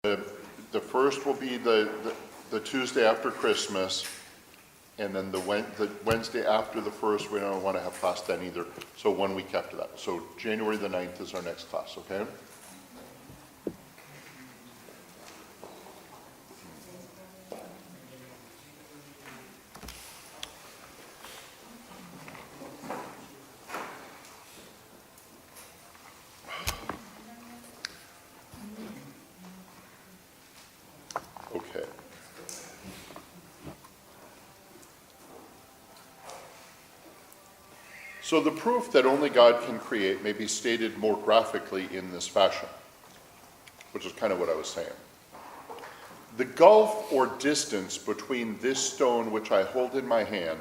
The first will be the Tuesday after Christmas, and then the Wednesday after the first, we don't want to have class then either, so 1 week after that. So January the 9th is our next class, okay? Okay. So the proof that only God can create may be stated more graphically in this fashion, which is kind of what I was saying. The gulf or distance between this stone which I hold in my hand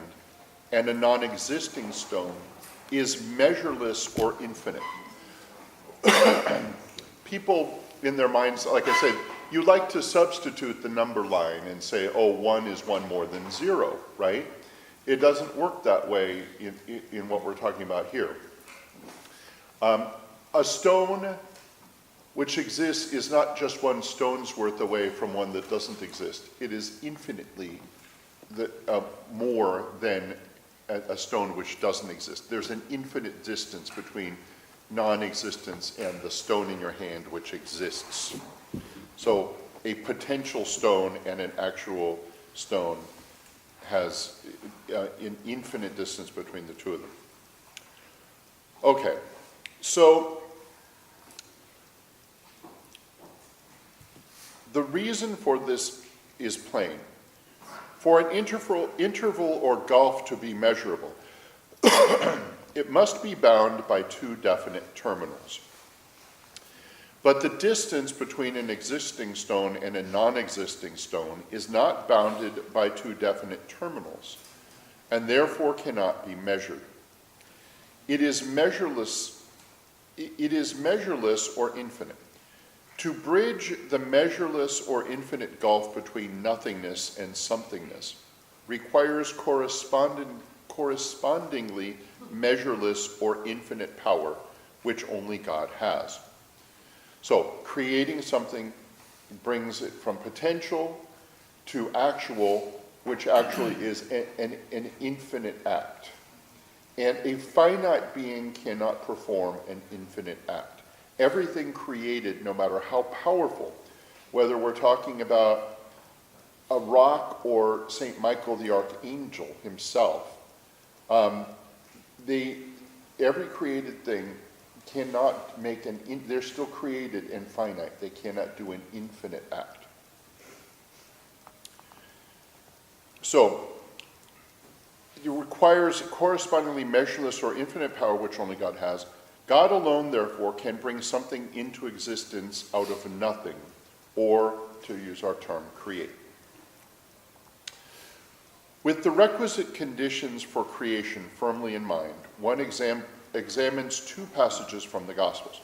and a non-existing stone is measureless or infinite. People in their minds, like I said, you like to substitute the number line and say, oh, 1 is 1 more than 0, right? It doesn't work that way in what we're talking about here. A stone which exists is not just one stone's worth away from one that doesn't exist. It is infinitely more than a stone which doesn't exist. There's an infinite distance between non-existence and the stone in your hand which exists. So a potential stone and an actual stone has an infinite distance between the two of them. Okay, so the reason for this is plain. For an interval or gulf to be measurable, it must be bound by 2 definite terminals. But the distance between an existing stone and a non-existing stone is not bounded by 2 definite terminals, and therefore cannot be measured. It is measureless or infinite. To bridge the measureless or infinite gulf between nothingness and somethingness requires correspondingly measureless or infinite power, which only God has. So creating something brings it from potential to actual, which actually is an infinite act. And a finite being cannot perform an infinite act. Everything created, no matter how powerful, whether we're talking about a rock or St. Michael the Archangel himself, every created thing cannot make they're still created and finite. They cannot do an infinite act. So, it requires correspondingly measureless or infinite power, which only God has. God alone, therefore, can bring something into existence out of nothing, or, to use our term, create. With the requisite conditions for creation firmly in mind, one examines 2 passages from the Gospels.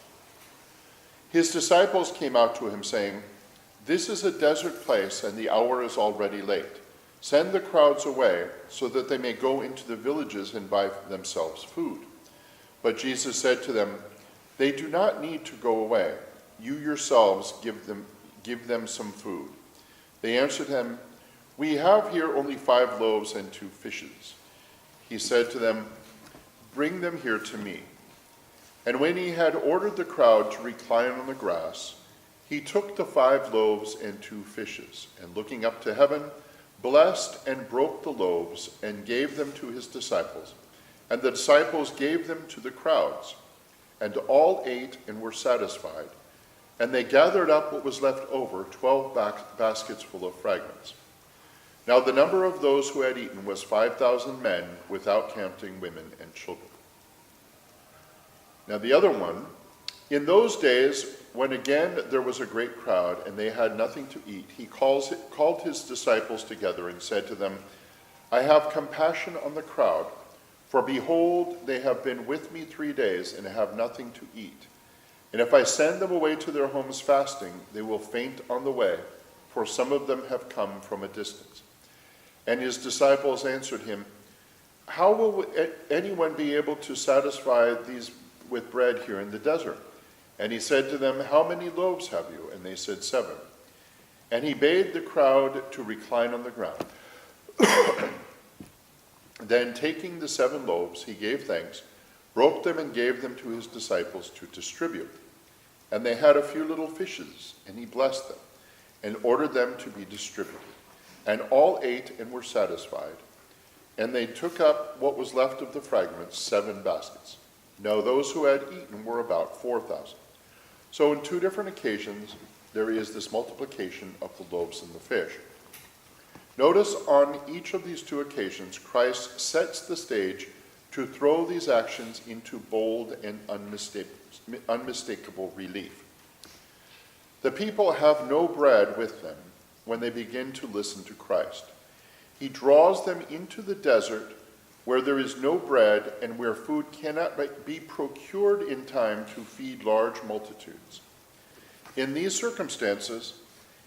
His disciples came out to him saying, "This is a desert place, and the hour is already late. Send the crowds away, so that they may go into the villages and buy themselves food." But Jesus said to them, "They do not need to go away. You yourselves give them some food." They answered him, "We have here only 5 loaves and 2 fishes." He said to them, "Bring them here to me." And when he had ordered the crowd to recline on the grass, he took the 5 loaves and 2 fishes, and looking up to heaven, blessed and broke the loaves and gave them to his disciples. And the disciples gave them to the crowds. And all ate and were satisfied. And they gathered up what was left over, 12 baskets full of fragments. Now the number of those who had eaten was 5,000 men, without counting women and children. Now the other one, in those days, when again there was a great crowd, and they had nothing to eat, he called his disciples together and said to them, "I have compassion on the crowd, for behold, they have been with me 3 days and have nothing to eat. And if I send them away to their homes fasting, they will faint on the way, for some of them have come from a distance." And his disciples answered him, "How will anyone be able to satisfy these with bread here in the desert?" And he said to them, "How many loaves have you?" And they said, 7. And he bade the crowd to recline on the ground. Then taking the 7 loaves, he gave thanks, broke them and gave them to his disciples to distribute. And they had a few little fishes, and he blessed them, and ordered them to be distributed. And all ate and were satisfied. And they took up what was left of the fragments, 7 baskets. Now those who had eaten were about 4,000. So in 2 different occasions, there is this multiplication of the loaves and the fish. Notice on each of these 2 occasions, Christ sets the stage to throw these actions into bold and unmistakable relief. The people have no bread with them when they begin to listen to Christ. He draws them into the desert where there is no bread and where food cannot be procured in time to feed large multitudes. In these circumstances,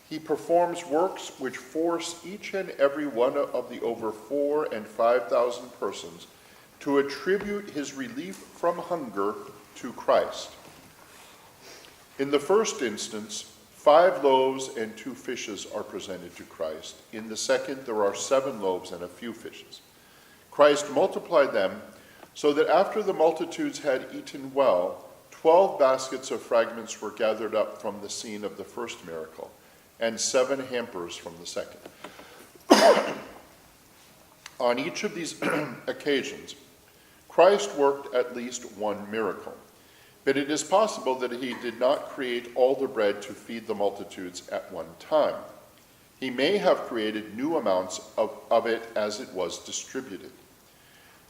he performs works which force each and every one of the over 4,000 and 5,000 persons to attribute his relief from hunger to Christ. In the first instance, 5 loaves and 2 fishes are presented to Christ. In the second, there are 7 loaves and a few fishes. Christ multiplied them so that after the multitudes had eaten well, 12 baskets of fragments were gathered up from the scene of the first miracle, and 7 hampers from the second. On each of these occasions, Christ worked at least 1 miracle. But it is possible that he did not create all the bread to feed the multitudes at one time. He may have created new amounts of it as it was distributed.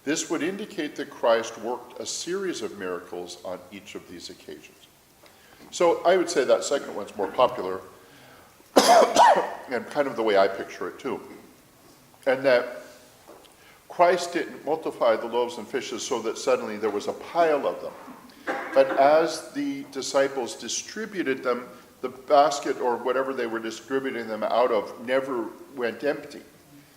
This would indicate that Christ worked a series of miracles on each of these occasions. So I would say that second one's more popular and kind of the way I picture it too. And that Christ didn't multiply the loaves and fishes so that suddenly there was a pile of them. But as the disciples distributed them, the basket or whatever they were distributing them out of never went empty.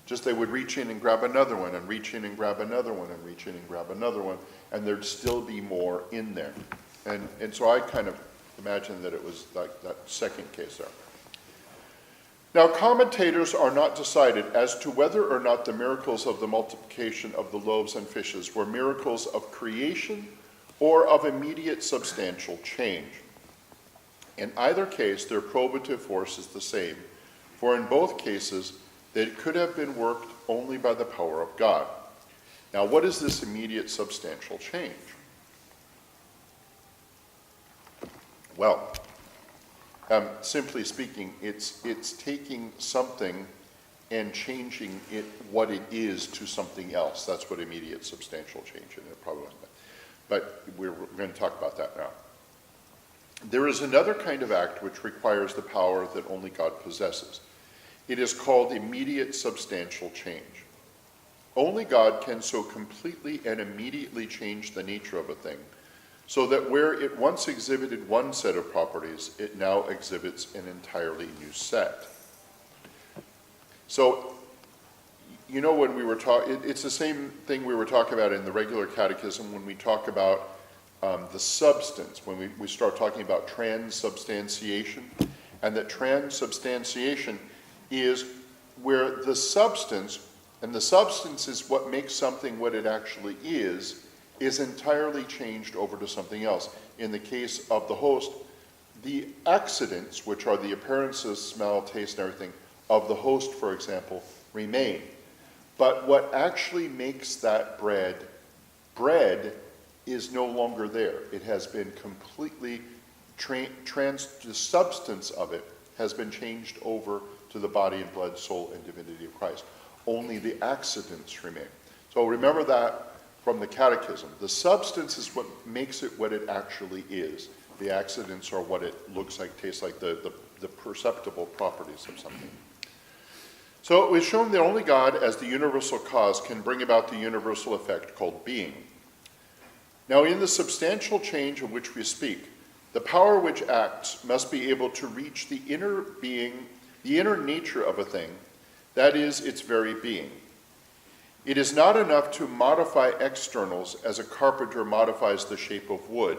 Just they would reach in and grab another one, and reach in and grab another one, and reach in and grab another one, and there'd still be more in there. And so I kind of imagine that it was like that second case there. Now, commentators are not decided as to whether or not the miracles of the multiplication of the loaves and fishes were miracles of creation or of immediate substantial change. In either case, their probative force is the same, for in both cases, they could have been worked only by the power of God. Now, what is this immediate substantial change? Well, simply speaking, it's taking something and changing it what it is to something else. That's what immediate substantial change is. It probably wasn't that. But we're going to talk about that now. There is another kind of act which requires the power that only God possesses. It is called immediate substantial change. Only God can so completely and immediately change the nature of a thing, so that where it once exhibited one set of properties, it now exhibits an entirely new set. So, you know, when we were talking, it's the same thing we were talking about in the regular catechism when we talk about the substance, when we start talking about transubstantiation, and that transubstantiation is where the substance, and the substance is what makes something what it actually is entirely changed over to something else. In the case of the host, the accidents, which are the appearances, smell, taste, and everything, of the host, for example, remain. But what actually makes that bread is no longer there. It has been completely, the substance of it has been changed over to the body and blood, soul, and divinity of Christ. Only the accidents remain. So remember that from the catechism. The substance is what makes it what it actually is. The accidents are what it looks like, tastes like, the perceptible properties of something. So it was shown that only God, as the universal cause, can bring about the universal effect called being. Now, in the substantial change of which we speak, the power which acts must be able to reach the inner being, the inner nature of a thing, that is, its very being. It is not enough to modify externals as a carpenter modifies the shape of wood,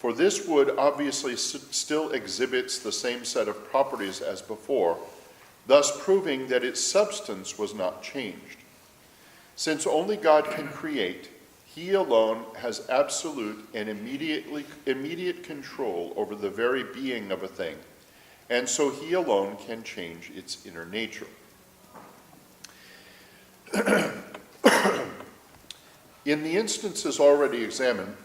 For this wood obviously still exhibits the same set of properties as before, thus proving that its substance was not changed. Since only God can create, he alone has absolute and immediate control over the very being of a thing, and so he alone can change its inner nature. In the instances already examined,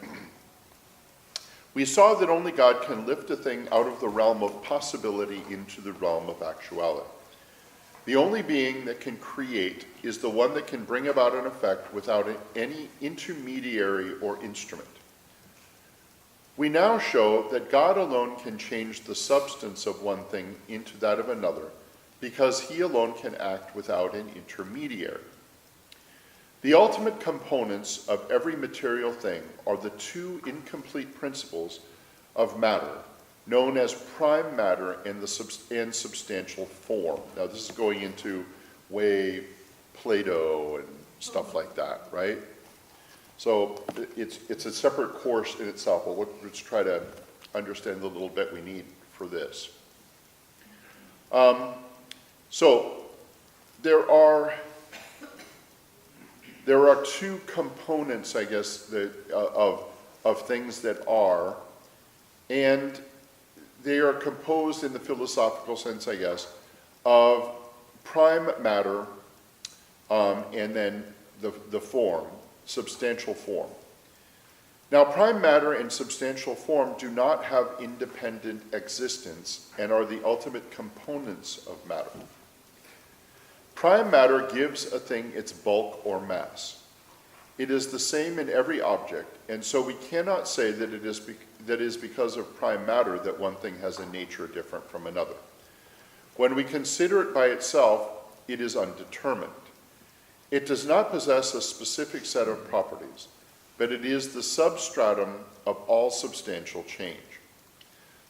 we saw that only God can lift a thing out of the realm of possibility into the realm of actuality. The only being that can create is the one that can bring about an effect without any intermediary or instrument. We now show that God alone can change the substance of one thing into that of another, because he alone can act without an intermediary. The ultimate components of every material thing are the two incomplete principles of matter, known as prime matter and substantial form. Now, this is going into way Plato and stuff like that, right? So it's a separate course in itself, but let's try to understand the little bit we need for this. So there are two components, I guess, of things that are, and they are composed in the philosophical sense, I guess, of prime matter and then the form, substantial form. Now, prime matter and substantial form do not have independent existence and are the ultimate components of matter. Prime matter gives a thing its bulk or mass. It is the same in every object, and so we cannot say that it is because of prime matter that one thing has a nature different from another. When we consider it by itself, it is undetermined. It does not possess a specific set of properties, but it is the substratum of all substantial change.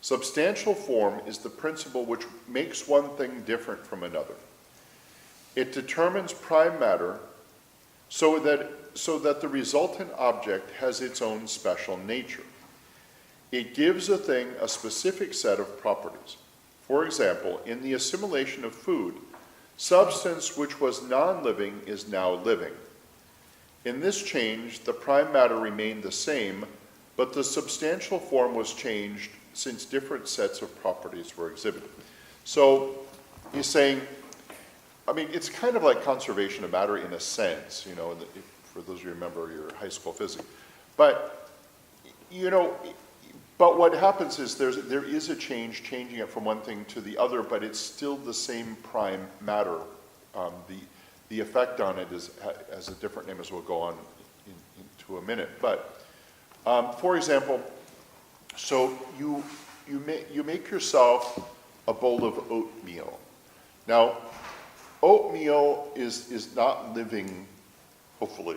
Substantial form is the principle which makes one thing different from another. It determines prime matter so that the resultant object has its own special nature. It gives a thing a specific set of properties. For example, in the assimilation of food, substance which was non-living is now living. In this change, the prime matter remained the same, but the substantial form was changed since different sets of properties were exhibited. So he's saying, I mean, it's kind of like conservation of matter in a sense, for those of you who remember your high school physics. But, but what happens is there is a changing it from one thing to the other, but it's still the same prime matter. The effect on it has a different name, as we'll go on into a minute. But, for example, so you make yourself a bowl of oatmeal. Now, oatmeal is not living, hopefully.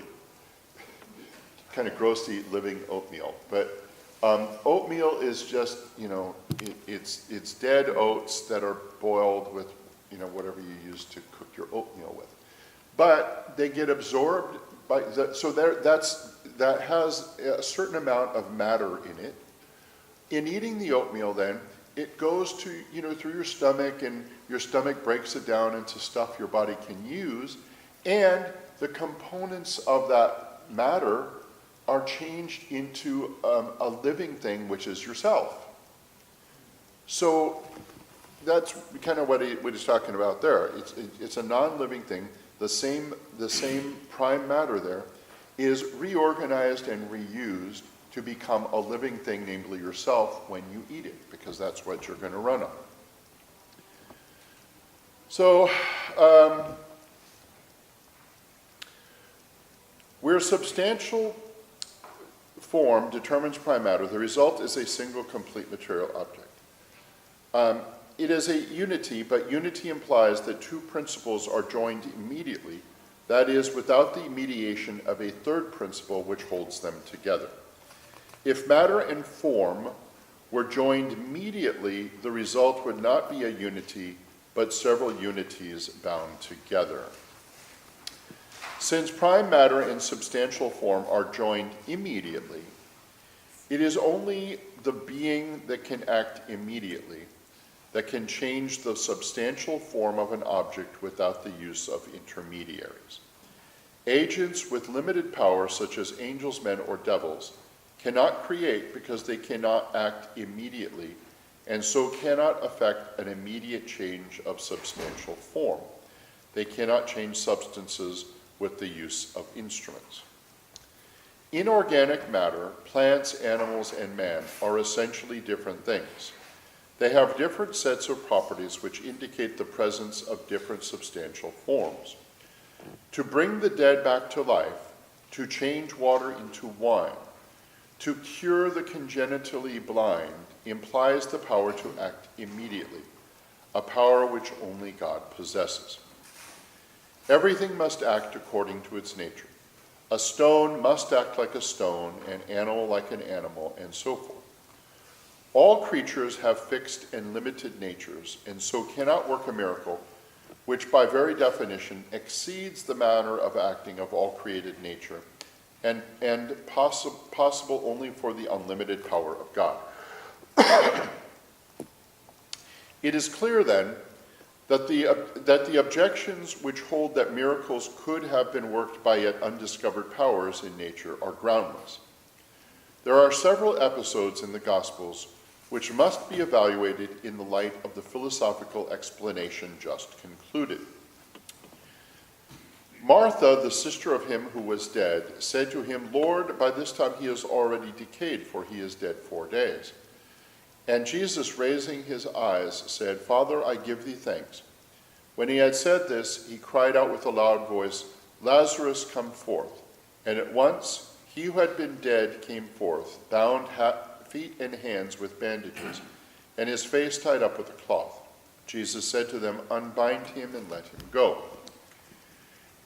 Kind of gross to eat living oatmeal, but oatmeal is just, it's dead oats that are boiled with, whatever you use to cook your oatmeal with. But they get absorbed by, so that has a certain amount of matter in it. In eating the oatmeal then, it goes to, through your stomach, and your stomach breaks it down into stuff your body can use, and the components of that matter are changed into a living thing, which is yourself. So that's kind of what he's talking about there. It's a non-living thing. The same prime matter there is reorganized and reused to become a living thing, namely yourself, when you eat it, because that's what you're going to run on. So, where substantial form determines prime matter, the result is a single complete material object. It is a unity, but unity implies that two principles are joined immediately, that is, without the mediation of a third principle which holds them together. If matter and form were joined immediately, the result would not be a unity, but several unities bound together. Since prime matter and substantial form are joined immediately, It is only the being that can act immediately that can change the substantial form of an object without the use of intermediaries. Agents with limited power, such as angels, men, or devils, cannot create because they cannot act immediately, and so cannot effect an immediate change of substantial form. They cannot change substances with the use of instruments. Inorganic matter, plants, animals, and man, are essentially different things. They have different sets of properties which indicate the presence of different substantial forms. To bring the dead back to life, to change water into wine, to cure the congenitally blind implies the power to act immediately, a power which only God possesses. Everything must act according to its nature. A stone must act like a stone, an animal like an animal, and so forth. All creatures have fixed and limited natures, and so cannot work a miracle, which by very definition exceeds the manner of acting of all created nature, and possible only for the unlimited power of God. It is clear then that the objections which hold that miracles could have been worked by yet undiscovered powers in nature are groundless. There are several episodes in the Gospels which must be evaluated in the light of the philosophical explanation just concluded. Martha, the sister of him who was dead, said to him, "Lord, by this time he is already decayed, for he is dead 4 days." And Jesus, raising his eyes, said, "Father, I give thee thanks." When he had said this, he cried out with a loud voice, "Lazarus, come forth." And at once he who had been dead came forth, bound feet and hands with bandages, and his face tied up with a cloth. Jesus said to them, "Unbind him and let him go."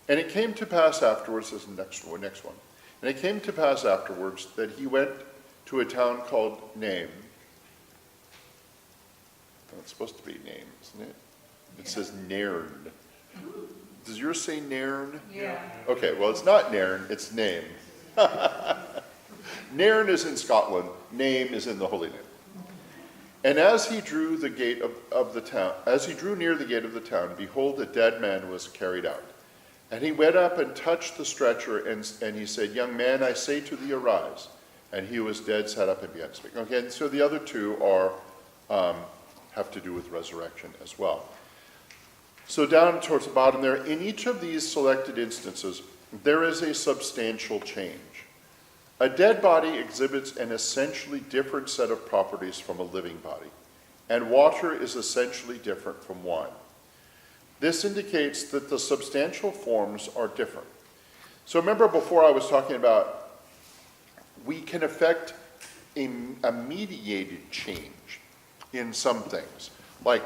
And it came to pass afterwards, this is the next one. And it came to pass afterwards that he went to a town called Nain. Oh, it's supposed to be Nain, isn't it? It says Nairn. Does yours say Nairn? Yeah. Okay, well, it's not Nairn, it's Nain. Nairn is in Scotland, Nain is in the Holy Land. And as he drew the gate of the town, as he drew near the gate of the town, behold, a dead man was carried out. And he went up and touched the stretcher, and he said, "Young man, I say to thee, arise." And he who was dead sat up and began to speak. Okay, so the other two have to do with resurrection as well. So down towards the bottom there, in each of these selected instances, there is a substantial change. A dead body exhibits an essentially different set of properties from a living body, and water is essentially different from wine. This indicates that the substantial forms are different. So remember before I was talking about we can affect a mediated change in some things, like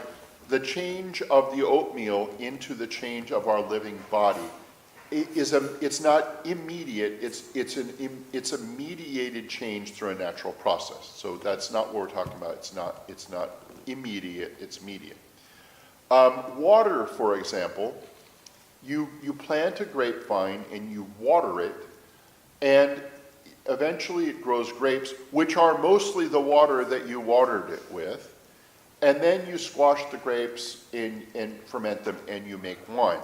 the change of the oatmeal into the change of our living body. It's not immediate, it's a mediated change through a natural process. So that's not what we're talking about. It's not immediate, it's mediate. Water, for example, you plant a grapevine and you water it, and eventually it grows grapes, which are mostly the water that you watered it with, and then you squash the grapes and ferment them and you make wine.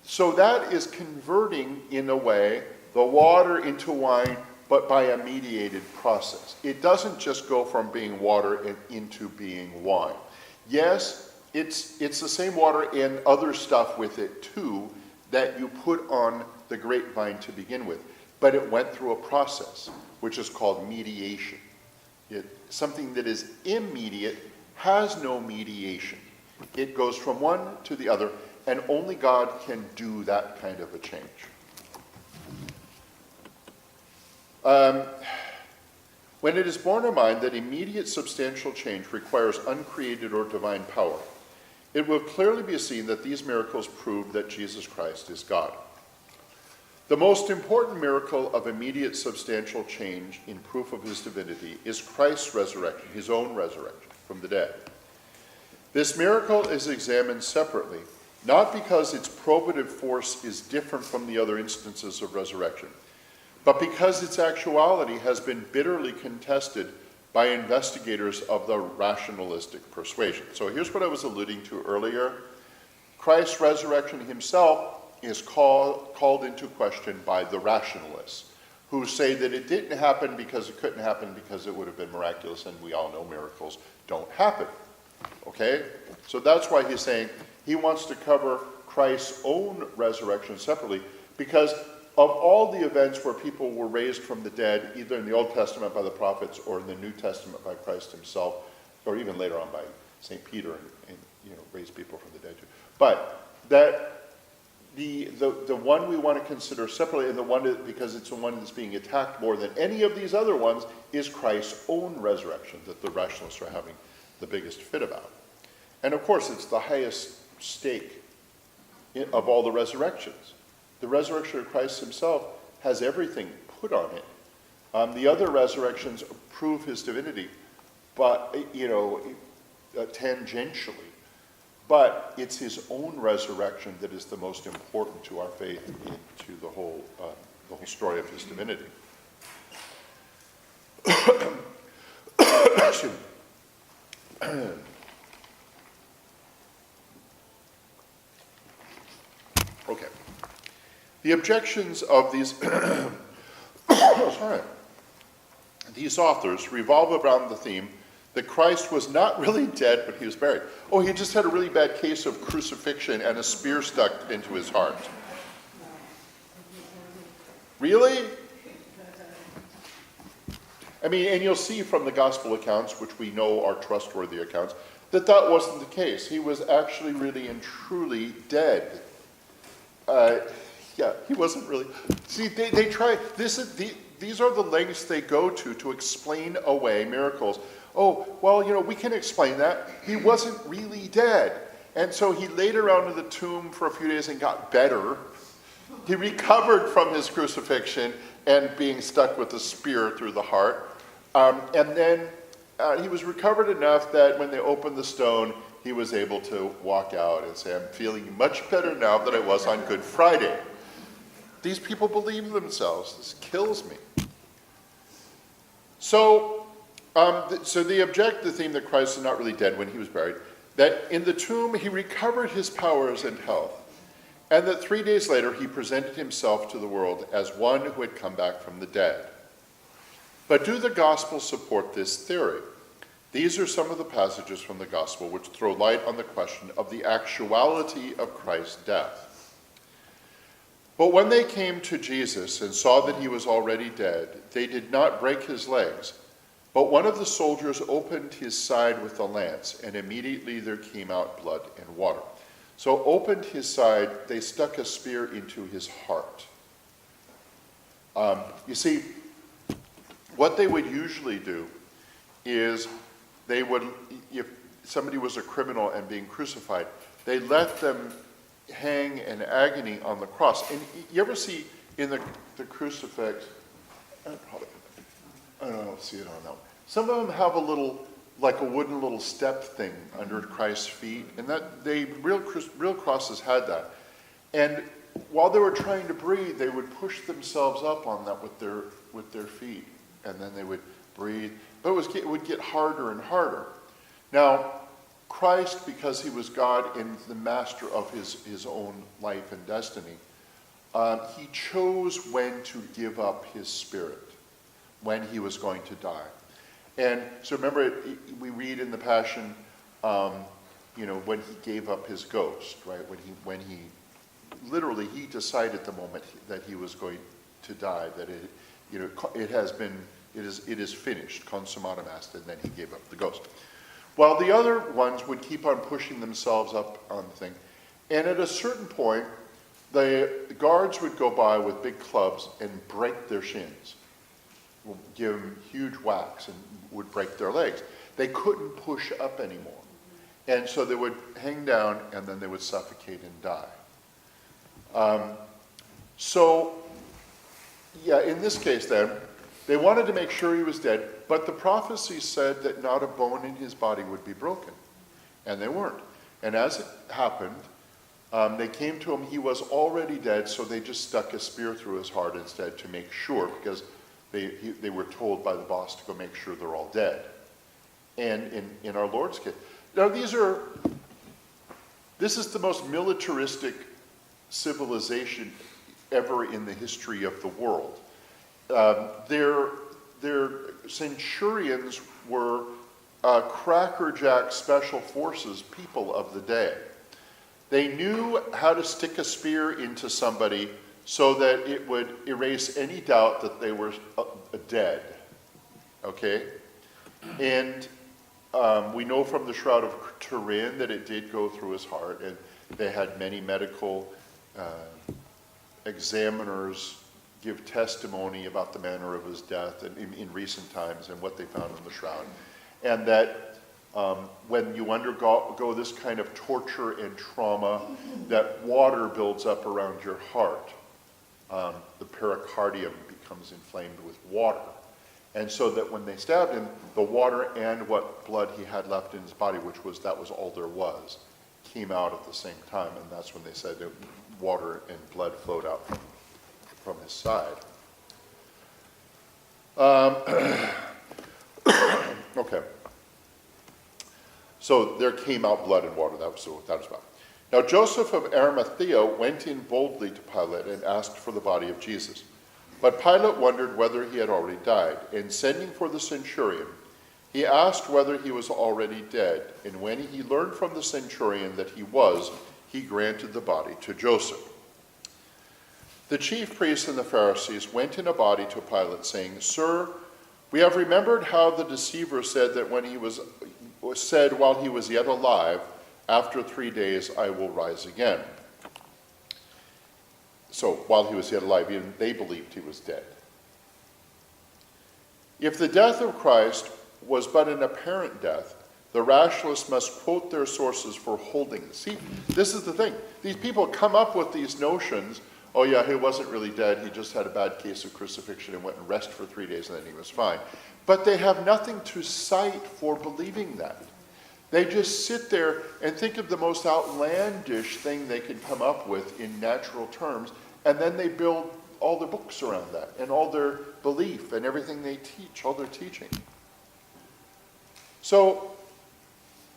So that is converting, in a way, the water into wine, but by a mediated process. It doesn't just go from being water into being wine. Yes, it's the same water and other stuff with it too that you put on the grapevine to begin with, but it went through a process, which is called mediation. Something that is immediate has no mediation. It goes from one to the other, and only God can do that kind of a change. When it is borne in mind that immediate substantial change requires uncreated or divine power, it will clearly be seen that these miracles prove that Jesus Christ is God. The most important miracle of immediate substantial change in proof of his divinity is Christ's resurrection, his own resurrection from the dead. This miracle is examined separately, not because its probative force is different from the other instances of resurrection, but because its actuality has been bitterly contested by investigators of the rationalistic persuasion. So here's what I was alluding to earlier. Christ's resurrection himself is called into question by the rationalists, who say that it didn't happen because it couldn't happen because it would have been miraculous, and we all know miracles don't happen. Okay? So that's why he's saying he wants to cover Christ's own resurrection separately, because of all the events where people were raised from the dead, either in the Old Testament by the prophets or in the New Testament by Christ himself, or even later on by St. Peter and raised people from the dead too. But that the one we want to consider separately, and the one because it's the one that's being attacked more than any of these other ones, is Christ's own resurrection that the rationalists are having the biggest fit about. And of course, it's the highest stake of all the resurrections. The resurrection of Christ himself has everything put on it. The other resurrections prove his divinity, but tangentially. But it's his own resurrection that is the most important to our faith into the whole story of his divinity. Okay. The objections of these these authors revolve around the theme that Christ was not really dead, but he was buried. Oh, he just had a really bad case of crucifixion and a spear stuck into his heart. Really? I mean, and you'll see from the gospel accounts, which we know are trustworthy accounts, that wasn't the case. He was actually really and truly dead. Yeah, he wasn't really. See, they try. These are the lengths they go to explain away miracles. Oh, well, we can explain that. He wasn't really dead. And so he laid around in the tomb for a few days and got better. He recovered from his crucifixion and being stuck with a spear through the heart. And then he was recovered enough that when they opened the stone, he was able to walk out and say, I'm feeling much better now than I was on Good Friday. These people believe themselves. This kills me. So they object to the theme that Christ is not really dead when he was buried, that in the tomb he recovered his powers and health, and that 3 days later he presented himself to the world as one who had come back from the dead. But do the Gospels support this theory? These are some of the passages from the Gospel which throw light on the question of the actuality of Christ's death. But when they came to Jesus and saw that he was already dead, they did not break his legs. But one of the soldiers opened his side with a lance, and immediately there came out blood and water. So opened his side, they stuck a spear into his heart. You see, what they would usually do is they would, if somebody was a criminal and being crucified, they let them hang in agony on the cross. And you ever see in the crucifix, I don't see it on that one. Some of them have a little, like a wooden little step thing under Christ's feet, and that real crosses had that. And while they were trying to breathe, they would push themselves up on that with their feet, and then they would breathe. But it would get harder and harder. Now, Christ, because he was God and the master of his own life and destiny, he chose when to give up his spirit, when he was going to die. And so remember, we read in the Passion, when he gave up his ghost, right? When he literally he decided the moment that he was going to die, that it is finished, consummatum est, and then he gave up the ghost. While the other ones would keep on pushing themselves up on the thing, and at a certain point, the guards would go by with big clubs and break their shins, give them huge whacks, and would break their legs. They couldn't push up anymore. And so they would hang down, and then they would suffocate and die. In this case then, they wanted to make sure he was dead, but the prophecy said that not a bone in his body would be broken. And they weren't. And as it happened, They came to him, he was already dead, so they just stuck a spear through his heart instead to make sure, because they were told by the boss to go make sure they're all dead. And in our Lord's case, now this is the most militaristic civilization ever in the history of the world. Their centurions were crackerjack special forces people of the day. They knew how to stick a spear into somebody so that it would erase any doubt that they were dead. Okay? And we know from the Shroud of Turin that it did go through his heart, and they had many medical examiners give testimony about the manner of his death and in recent times and what they found in the shroud. And that when you undergo this kind of torture and trauma, that water builds up around your heart. The pericardium becomes inflamed with water. And so that when they stabbed him, the water and what blood he had left in his body, that was all there was, came out at the same time. And that's when they said that water and blood flowed out from his side. Okay. So there came out blood and water. That was what that was about. Now Joseph of Arimathea went in boldly to Pilate and asked for the body of Jesus. But Pilate wondered whether he had already died, and sending for the centurion, he asked whether he was already dead. And when he learned from the centurion that he was, he granted the body to Joseph. The chief priests and the Pharisees went in a body to Pilate, saying, "Sir, we have remembered how the deceiver said that when he was said while he was yet alive, 'After 3 days I will rise again.'" So while he was yet alive, even they believed he was dead. If the death of Christ was but an apparent death, the rationalists must quote their sources for holding this. See, this is the thing. These people come up with these notions. Oh yeah, he wasn't really dead. He just had a bad case of crucifixion and went and rested for 3 days and then he was fine. But they have nothing to cite for believing that. They just sit there and think of the most outlandish thing they can come up with in natural terms, and then they build all their books around that and all their belief and everything they teach, all their teaching. So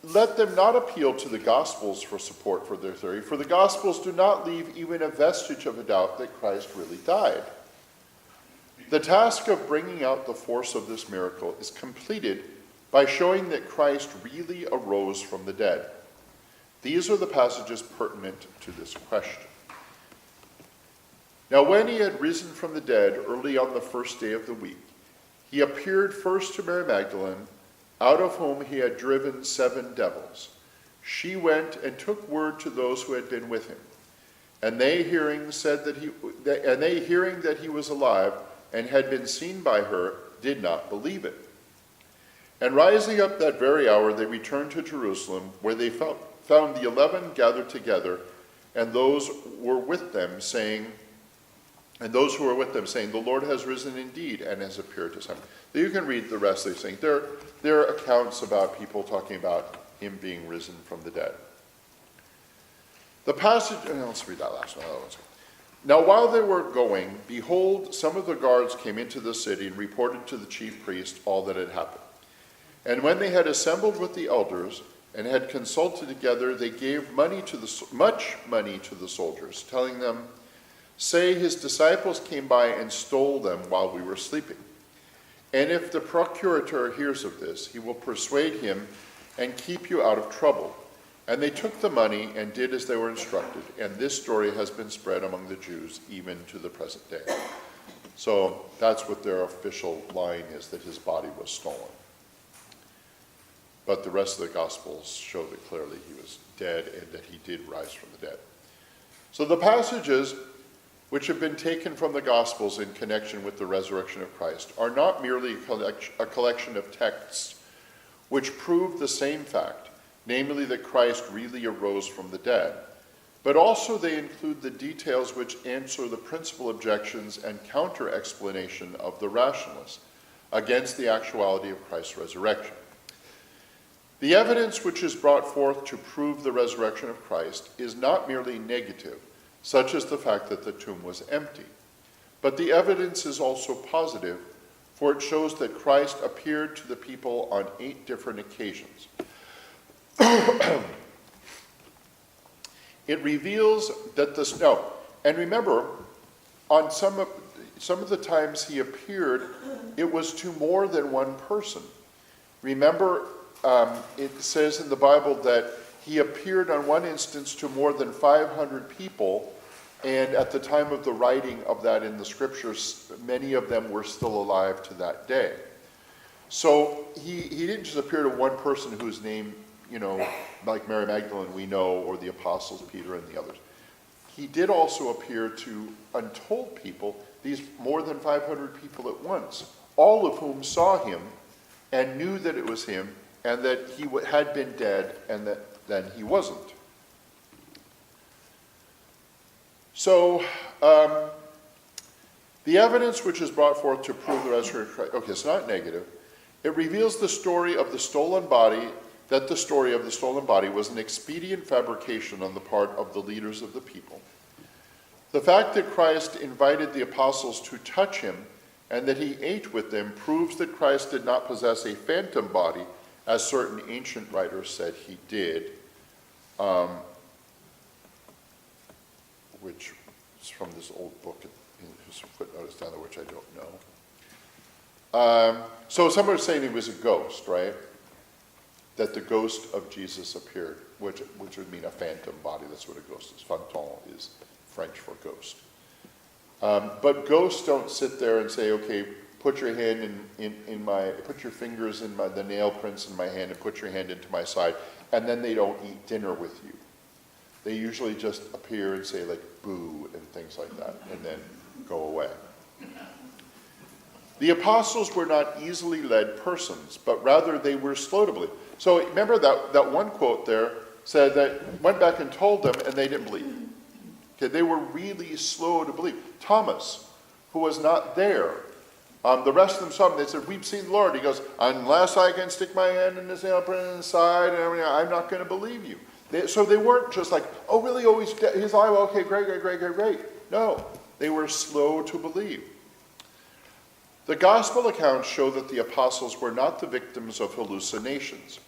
let them not appeal to the Gospels for support for their theory, for the Gospels do not leave even a vestige of a doubt that Christ really died. The task of bringing out the force of this miracle is completed by showing that Christ really arose from the dead. These are the passages pertinent to this question. Now when he had risen from the dead early on the first day of the week, he appeared first to Mary Magdalene, out of whom he had driven 7 devils. She went and took word to those who had been with him. And they hearing that he was alive and had been seen by her, did not believe it. And rising up that very hour, they returned to Jerusalem, where they found the 11 gathered together, and those who were with them saying, "The Lord has risen indeed and has appeared to some." So you can read the rest of these things. There are accounts about people talking about him being risen from the dead. The passage, let's read that last one. Now while they were going, behold, some of the guards came into the city and reported to the chief priest all that had happened. And when they had assembled with the elders and had consulted together, they gave much money to the soldiers, telling them, "Say his disciples came by and stole them while we were sleeping. And if the procurator hears of this, he will persuade him and keep you out of trouble." And they took the money and did as they were instructed. And this story has been spread among the Jews even to the present day. So that's what their official line is, that his body was stolen. But the rest of the Gospels show that clearly he was dead and that he did rise from the dead. So the passages which have been taken from the Gospels in connection with the resurrection of Christ are not merely a collection of texts which prove the same fact, namely that Christ really arose from the dead, but also they include the details which answer the principal objections and counter-explanation of the rationalists against the actuality of Christ's resurrection. The evidence which is brought forth to prove the resurrection of Christ is not merely negative, such as the fact that the tomb was empty, but the evidence is also positive, for it shows that Christ appeared to the people on 8 different occasions. It reveals that the snow, and remember, on some of the times he appeared, it was to more than one person. Remember, it says in the Bible that he appeared on one instance to more than 500 people, and at the time of the writing of that in the scriptures, many of them were still alive to that day. So he didn't just appear to one person whose name, like Mary Magdalene we know, or the apostles, Peter and the others. He did also appear to untold people, these more than 500 people at once, all of whom saw him and knew that it was him, and that he had been dead, and that then he wasn't. So, the evidence which is brought forth to prove the resurrection of Christ, okay, it's not negative. It reveals the story of the stolen body, that the story of the stolen body was an expedient fabrication on the part of the leaders of the people. The fact that Christ invited the apostles to touch him and that he ate with them proves that Christ did not possess a phantom body, as certain ancient writers said he did, which is from this old book, there's some footnotes down there which I don't know. So some are saying he was a ghost, right? That the ghost of Jesus appeared, which would mean a phantom body. That's what a ghost is. Fantôme is French for ghost. But ghosts don't sit there and say, okay, put your hand put your fingers in the nail prints in my hand and put your hand into my side, and then they don't eat dinner with you. They usually just appear and say like boo and things like that, and then go away. The apostles were not easily led persons, but rather they were slow to believe. So remember that one quote there said that went back and told them and they didn't believe. Okay, they were really slow to believe. Thomas, who was not there, the rest of them saw him. They said, "We've seen the Lord." He goes, "Unless I can stick my hand in his nail print inside, and everything, I'm not going to believe you." So they weren't just like, "Oh, really? Oh, he's alive? Okay, great." No, they were slow to believe. The gospel accounts show that the apostles were not the victims of hallucinations.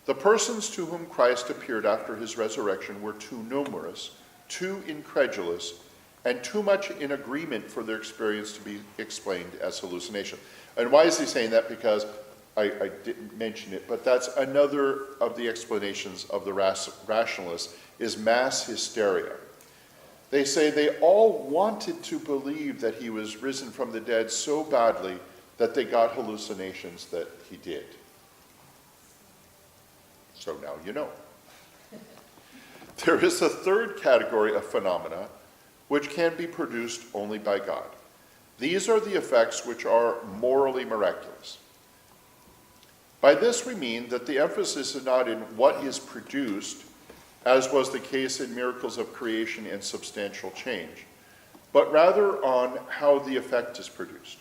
The persons to whom Christ appeared after his resurrection were too numerous, too incredulous, and too much in agreement for their experience to be explained as hallucination. And why is he saying that? Because I didn't mention it, but that's another of the explanations of the rationalists, is mass hysteria. They say they all wanted to believe that he was risen from the dead so badly that they got hallucinations that he did. So now you know. There is a third category of phenomena which can be produced only by God. These are the effects which are morally miraculous. By this we mean that the emphasis is not in what is produced, as was the case in miracles of creation and substantial change, but rather on how the effect is produced.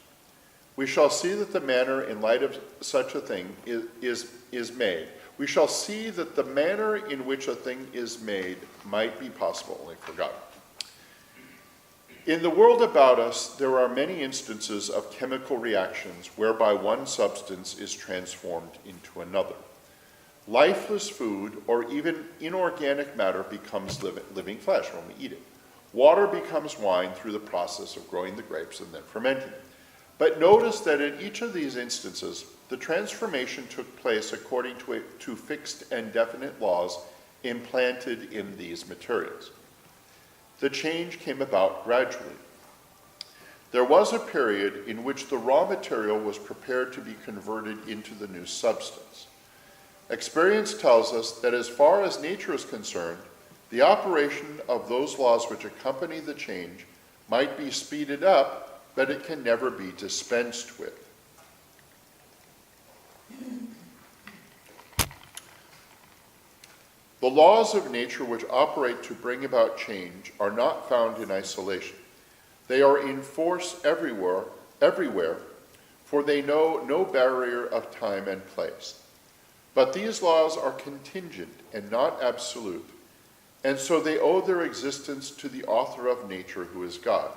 We shall see that the manner in light of such a thing is made. We shall see that the manner in which a thing is made might be possible only for God. In the world about us, there are many instances of chemical reactions whereby one substance is transformed into another. Lifeless food or even inorganic matter becomes living flesh when we eat it. Water becomes wine through the process of growing the grapes and then fermenting it. But notice that in each of these instances, the transformation took place according to fixed and definite laws implanted in these materials. The change came about gradually. There was a period in which the raw material was prepared to be converted into the new substance. Experience tells us that as far as nature is concerned, the operation of those laws which accompany the change might be speeded up, but it can never be dispensed with. The laws of nature which operate to bring about change are not found in isolation. They are in force everywhere, for they know no barrier of time and place. But these laws are contingent and not absolute, and so they owe their existence to the author of nature, who is God.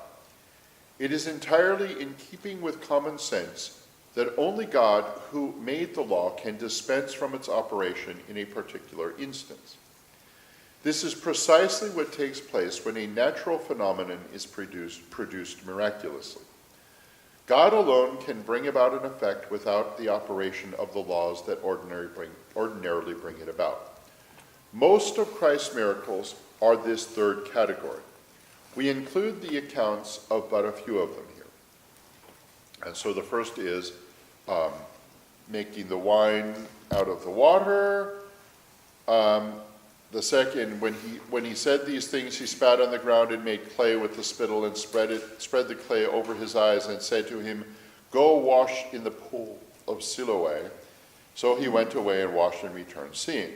It is entirely in keeping with common sense that only God, who made the law, can dispense from its operation in a particular instance. This is precisely what takes place when a natural phenomenon is produced miraculously. God alone can bring about an effect without the operation of the laws that ordinarily bring it about. Most of Christ's miracles are this third category. We include the accounts of but a few of them here. And so the first is making the wine out of the water. The second, when he said these things, he spat on the ground and made clay with the spittle and spread the clay over his eyes and said to him, "Go wash in the pool of Siloam." So he went away and washed and returned seeing.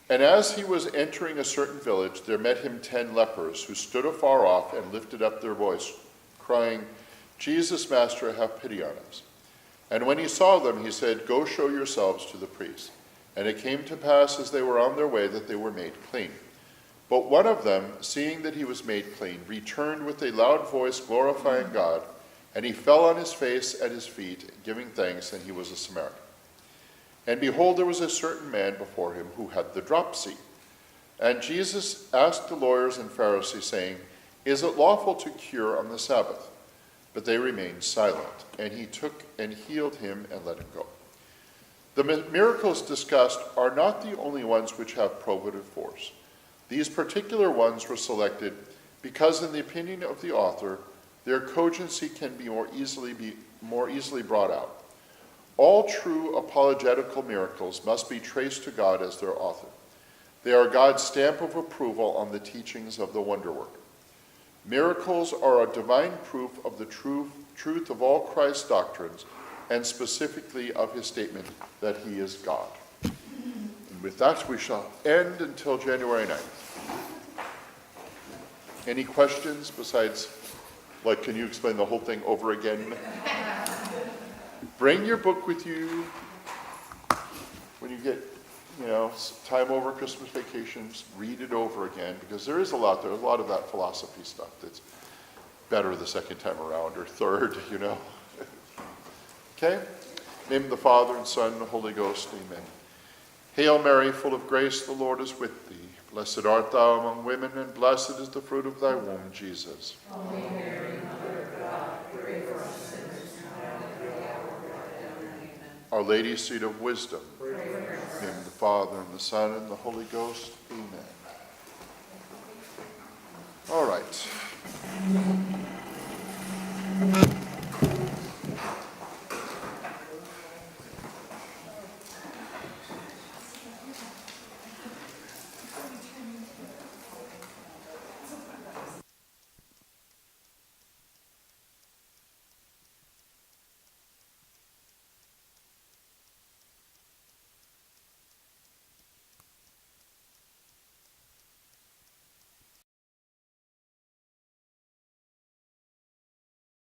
And as he was entering a certain village, there met him 10 lepers who stood afar off and lifted up their voice, crying, "Jesus, Master, have pity on us." And when he saw them, he said, "Go show yourselves to the priest." And it came to pass as they were on their way that they were made clean. But one of them, seeing that he was made clean, returned with a loud voice, glorifying God, and he fell on his face at his feet, giving thanks, and he was a Samaritan. And behold, there was a certain man before him who had the dropsy. And Jesus asked the lawyers and Pharisees, saying, "Is it lawful to cure on the Sabbath?" But they remained silent. And he took and healed him and let him go. The miracles discussed are not the only ones which have probative force. These particular ones were selected because, in the opinion of the author, their cogency can be more easily brought out. All true apologetical miracles must be traced to God as their author. They are God's stamp of approval on the teachings of the wonder worker. Miracles are a divine proof of the truth of all Christ's doctrines, and specifically of his statement that he is God. And with that, we shall end until January 9th. Any questions besides, can you explain the whole thing over again? Bring your book with you when you get, time over Christmas vacations. Read it over again, because there is a lot of that philosophy stuff that's better the second time around or third, Okay? Name of the Father and Son and the Holy Ghost. Amen. Hail Mary, full of grace, the Lord is with thee. Blessed art thou among women, and blessed is the fruit of thy womb, Jesus. Holy Mary, Mother of God, pray for us sinners now and at the hour of our death. Amen. Our Lady, seat of wisdom. Pray for us. Name of the Father and the Son and the Holy Ghost. Amen. All right.